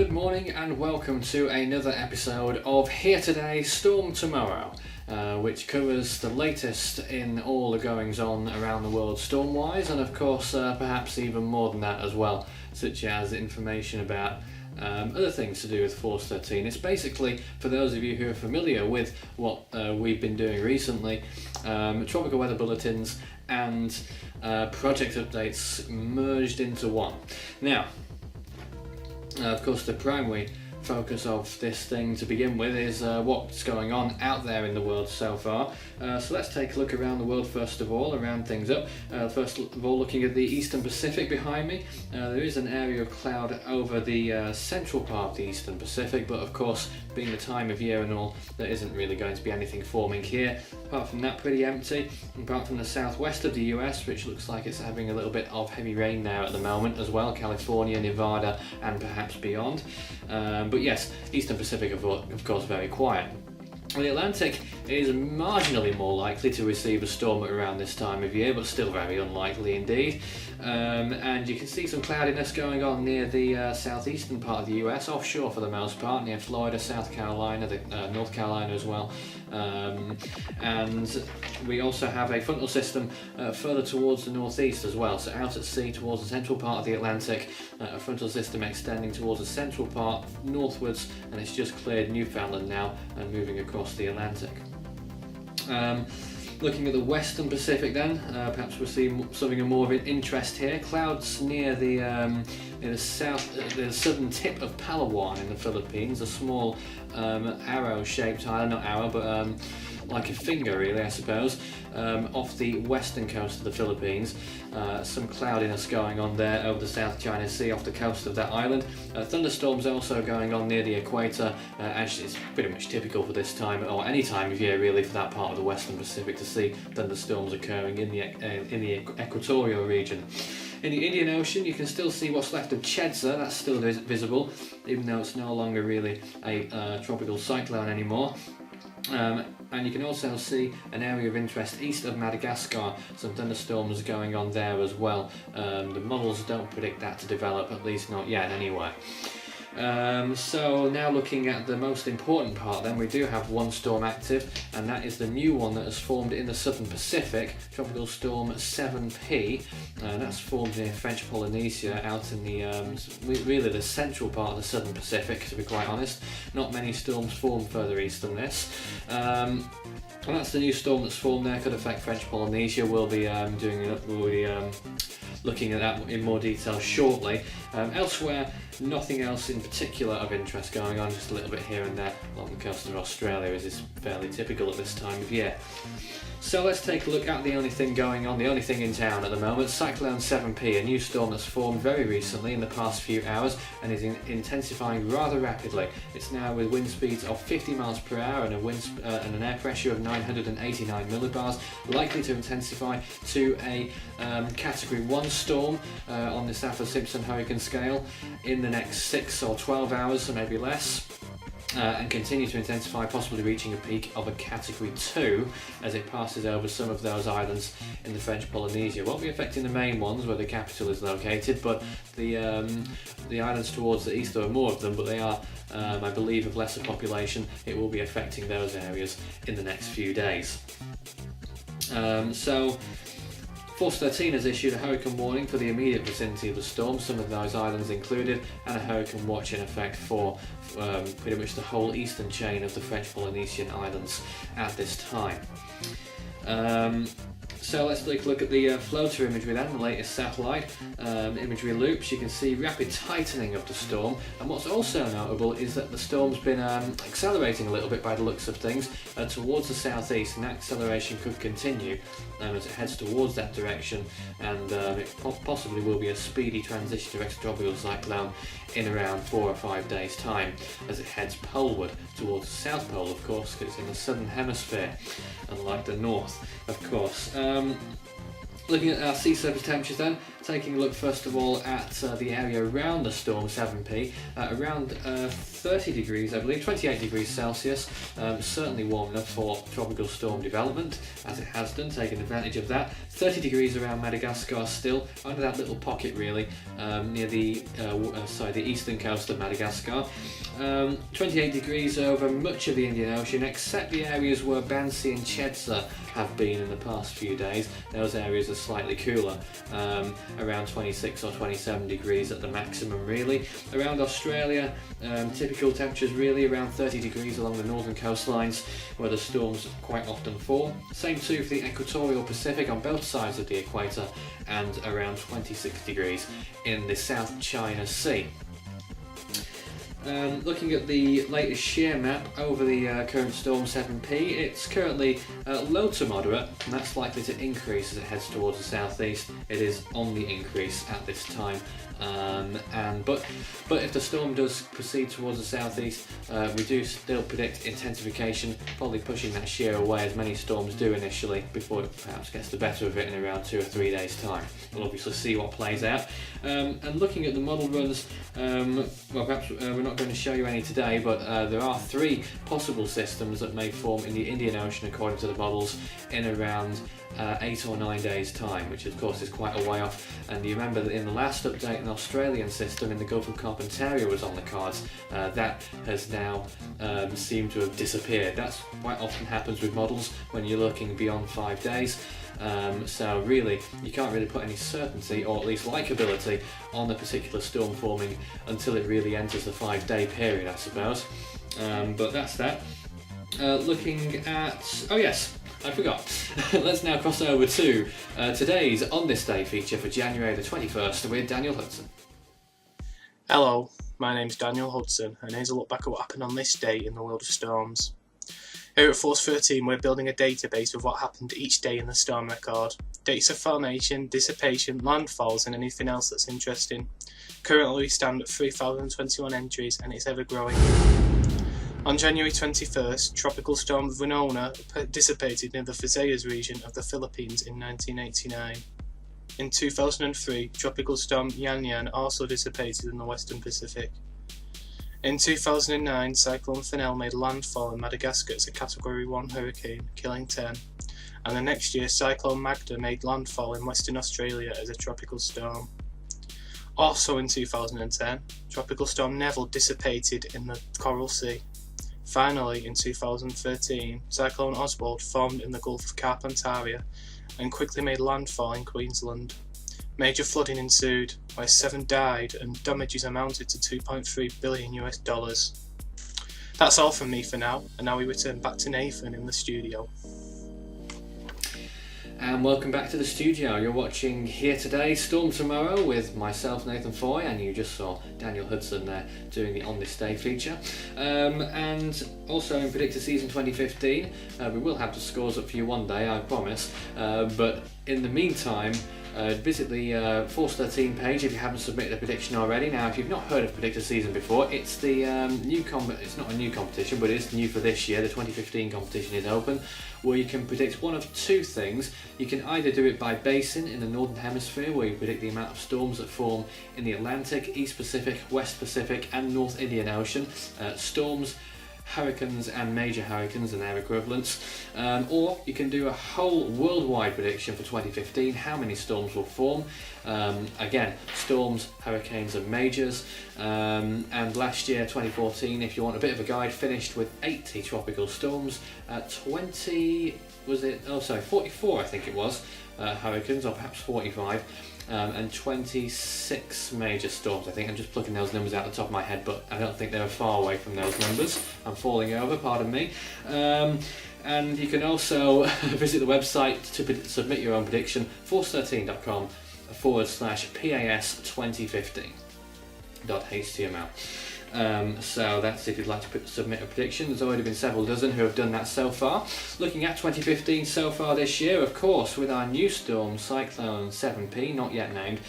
good morning and welcome to another episode of Here Today, Storm Tomorrow, which covers the latest in all the goings on around the world storm-wise, and of course perhaps even more than that as well, such as information about other things to do with Force 13. It's basically, for those of you who are familiar with what we've been doing recently, tropical weather bulletins and project updates merged into one. Now, of course, the primary focus of this thing to begin with is what's going on out there in the world so far. So let's take a look around the world first of all, round things up. First of all, looking at the Eastern Pacific behind me, there is an area of cloud over the central part of the Eastern Pacific, but of course, being the time of year and all, there isn't really going to be anything forming here. Apart from that, pretty empty. Apart from the southwest of the US, which looks like it's having a little bit of heavy rain now at the moment as well, California, Nevada, and perhaps beyond. But yes, Eastern Pacific of course very quiet. The Atlantic is marginally more likely to receive a storm around this time of year, but still very unlikely indeed. And you can see some cloudiness going on near the southeastern part of the US, offshore for the most part, near Florida, South Carolina, North Carolina as well. And we also have a frontal system further towards the northeast as well, so out at sea towards the central part of the Atlantic, a frontal system extending towards the central part northwards, and it's just cleared Newfoundland now and moving across the Atlantic. Looking at the Western Pacific then, perhaps we'll see something of more of an interest here. Clouds near the southern tip of Palawan in the Philippines, a small arrow-shaped island, not arrow, but like a finger really, I suppose, off the western coast of the Philippines. Some cloudiness going on there over the South China Sea off the coast of that island. Thunderstorms also going on near the equator. Actually, it's pretty much typical for this time, or any time of year really, for that part of the Western Pacific to see thunderstorms occurring in the equatorial region. In the Indian Ocean, you can still see what's left of Chedza. That's still visible, even though it's no longer really a tropical cyclone anymore. And you can also see an area of interest east of Madagascar, some thunderstorms going on there as well. The models don't predict that to develop, at least not yet anyway. So now looking at the most important part then, we do have one storm active, and that is the new one that has formed in the Southern Pacific, Tropical Storm 7P. That's formed near French Polynesia, out in the really the central part of the Southern Pacific, to be quite honest. Not many storms form further east than this. And that's the new storm that's formed there, could affect French Polynesia. We'll be looking at that in more detail shortly. Elsewhere, nothing else in particular of interest going on, just a little bit here and there along the coast of Australia, as is fairly typical at this time of year. So let's take a look at the only thing going on, the only thing in town at the moment, Cyclone 7P, a new storm that's formed very recently in the past few hours and is intensifying rather rapidly. It's now with wind speeds of 50 miles per hour and and an air pressure of 989 millibars, likely to intensify to a Category 1 storm on the Saffir-Simpson hurricane scale in the next 6 or 12 hours, or maybe less. And continue to intensify, possibly reaching a peak of a Category 2 as it passes over some of those islands in the French Polynesia. Won't be affecting the main ones where the capital is located, but the islands towards the east, there are more of them, but they are, I believe, of lesser population. It will be affecting those areas in the next few days. So Force 13 has issued a hurricane warning for the immediate vicinity of the storm, some of those islands included, and a hurricane watch in effect for pretty much the whole eastern chain of the French Polynesian islands at this time. So let's take a look at the floater imagery then, the latest satellite imagery loops. You can see rapid tightening of the storm, and what's also notable is that the storm's been accelerating a little bit by the looks of things towards the southeast, and that acceleration could continue as it heads towards that direction, and it possibly will be a speedy transition to extratropical cyclone in around 4 or 5 days time as it heads poleward towards the South Pole, of course, because it's in the southern hemisphere, unlike the north, of course. Looking at our sea surface temperatures then, taking a look first of all at the area around the storm 7P, around 30 degrees I believe, 28 degrees Celsius, certainly warm enough for tropical storm development, as it has done, taking advantage of that. 30 degrees around Madagascar still, under that little pocket really, near the eastern coast of Madagascar. 28 degrees over much of the Indian Ocean, except the areas where Bansi and Chedza have been in the past few days. Those areas are slightly cooler, around 26 or 27 degrees at the maximum really. Around Australia, typical temperatures really around 30 degrees along the northern coastlines where the storms quite often fall. Same too for the equatorial Pacific on both sides of the equator, and around 26 degrees in the South China Sea. Looking at the latest shear map over the current storm 7P, it's currently low to moderate, and that's likely to increase as it heads towards the southeast. It is on the increase at this time, but if the storm does proceed towards the southeast, we do still predict intensification, probably pushing that shear away as many storms do initially before it perhaps gets the better of it in around 2 or 3 days' time. We'll obviously see what plays out. And looking at the model runs, well, perhaps we're not going to show you any today, but there are 3 possible systems that may form in the Indian Ocean according to the models in around 8 or 9 days time, which of course is quite a way off. And you remember that in the last update an Australian system in the Gulf of Carpentaria was on the cards. That has now seemed to have disappeared. That's quite often happens with models when you're looking beyond 5 days. So really, you can't really put any certainty, or at least likability, on the particular storm forming until it really enters the 5-day period, I suppose. But that's that. Looking at... oh yes, I forgot. Let's now cross over to today's On This Day feature for January the 21st with Daniel Hudson. Hello, my name's Daniel Hudson, and here's a look back at what happened on this day in the world of storms. Here at Force 13 we're building a database of what happened each day in the storm record. Dates of formation, dissipation, landfalls and anything else that's interesting. Currently we stand at 3,021 entries and it's ever growing. On January 21st, Tropical Storm Winona dissipated near the Visayas region of the Philippines in 1989. In 2003, Tropical Storm Yan Yan also dissipated in the Western Pacific. In 2009, Cyclone Fennell made landfall in Madagascar as a Category 1 hurricane, killing 10. And the next year, Cyclone Magda made landfall in Western Australia as a tropical storm. Also in 2010, Tropical Storm Neville dissipated in the Coral Sea. Finally, in 2013, Cyclone Oswald formed in the Gulf of Carpentaria and quickly made landfall in Queensland. Major flooding ensued, where 7 died and damages amounted to $2.3 billion. That's all from me for now, and now we return back to Nathan in the studio. And welcome back to the studio. You're watching Here Today, Storm Tomorrow with myself, Nathan Foy, and you just saw Daniel Hudson there doing the On This Day feature. And also in Predictor Season 2015, we will have the scores up for you one day, I promise. But in the meantime, visit the Force 13 page if you haven't submitted a prediction already. Now, if you've not heard of Predictor Season before, it's the it's not a new competition, but it's new for this year. The 2015 competition is open, where you can predict one of 2 things. You can either do it by basin in the Northern Hemisphere, where you predict the amount of storms that form in the Atlantic, East Pacific, West Pacific and North Indian Ocean. Storms, hurricanes and major hurricanes and their equivalents, or you can do a whole worldwide prediction for 2015, how many storms will form. Again, storms, hurricanes and majors, and last year 2014, if you want a bit of a guide, finished with 80 tropical storms, 44 I think it was, hurricanes, or perhaps 45, and 26 major storms, I think. I'm just plucking those numbers out the top of my head, but I don't think they were far away from those numbers. I'm falling over, pardon me. And you can also visit the website to submit your own prediction, force13.com/PAS2015.html. So that's if you'd like to submit a prediction. There's already been several dozen who have done that so far. Looking at 2015 so far this year, of course, with our new storm, Cyclone 7P, not yet named,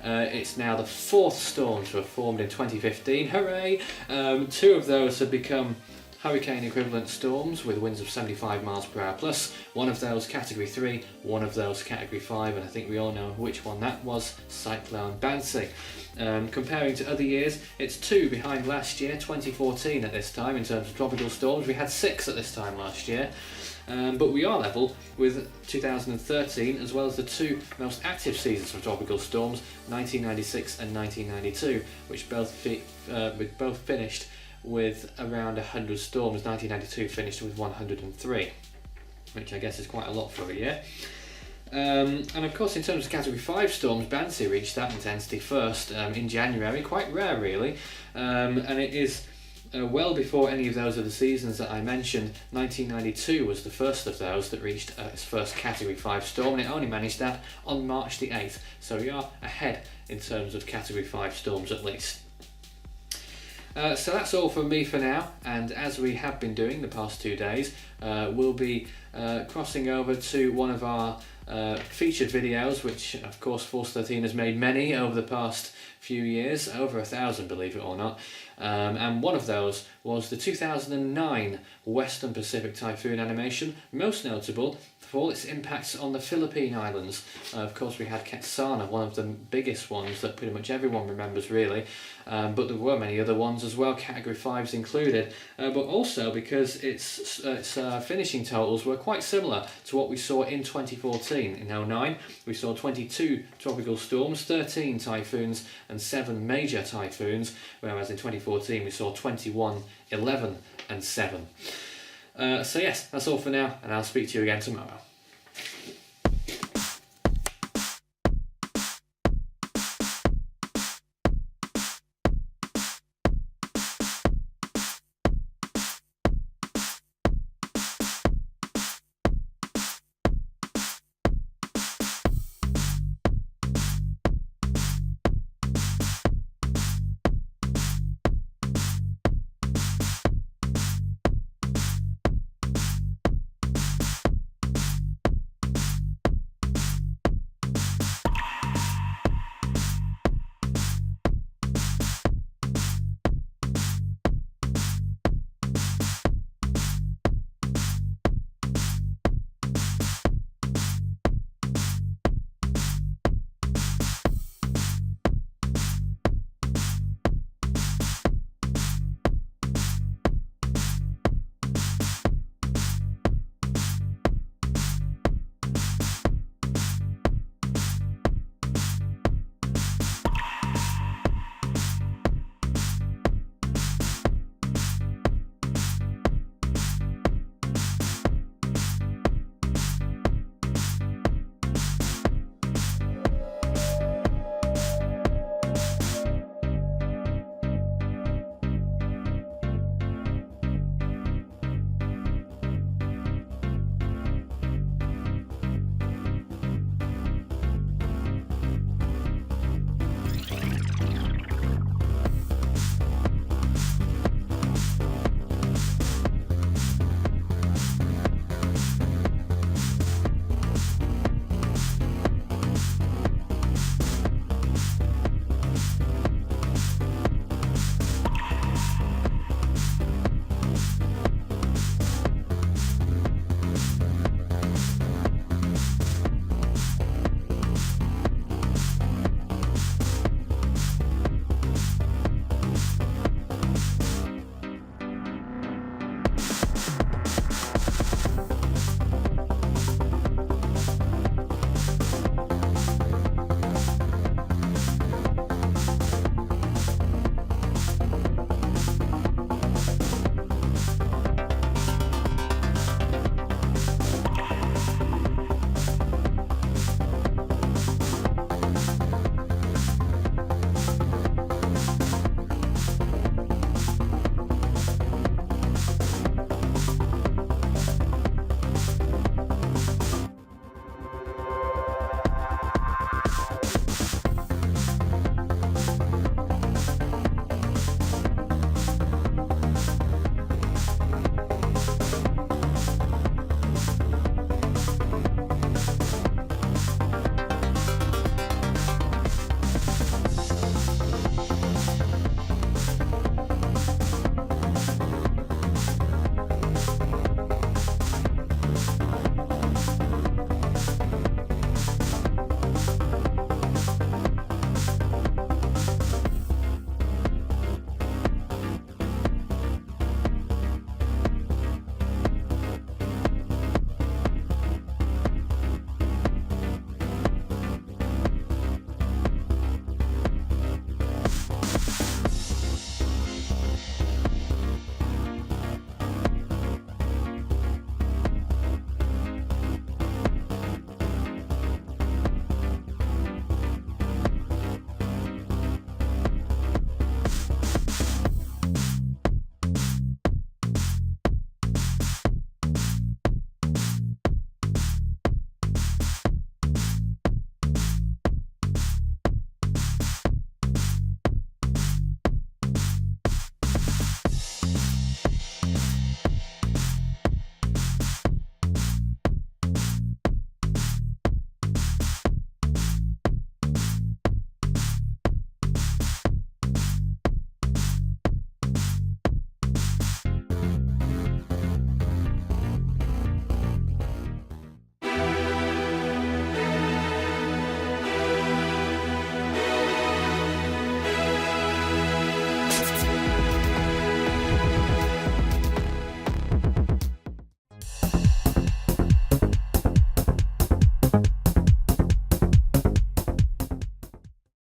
it's now the 4th storm to have formed in 2015. Hooray! 2 of those have become hurricane equivalent storms with winds of 75 miles per hour plus, one of those Category 3, one of those Category 5, and I think we all know which one that was, Cyclone Bouncy. Comparing to other years, it's 2 behind last year, 2014 at this time in terms of tropical storms. We had 6 at this time last year. But we are level with 2013, as well as the 2 most active seasons for tropical storms, 1996 and 1992, which both finished with around 100 storms. 1992 finished with 103, which I guess is quite a lot for a year. And of course, in terms of Category 5 storms, Bouncy reached that intensity first in January, quite rare really, and it is well before any of those other seasons that I mentioned. 1992 was the first of those that reached its first Category 5 storm, and it only managed that on March the 8th, so we are ahead in terms of Category 5 storms at least. So that's all from me for now, and as we have been doing the past 2 days, we'll be crossing over to one of our featured videos, which of course Force 13 has made many over the past few years, over 1,000 believe it or not, and one of those was the 2009 Western Pacific Typhoon animation, most notable for all its impacts on the Philippine Islands. Of course we had Ketsana, one of the biggest ones that pretty much everyone remembers really, but there were many other ones as well, Category 5s included, but also because its finishing totals were quite similar to what we saw in 2014. In 2009 we saw 22 tropical storms, 13 typhoons and 7 major typhoons, whereas in 2014 we saw 21, 11 and 7. So yes, that's all for now, and I'll speak to you again tomorrow.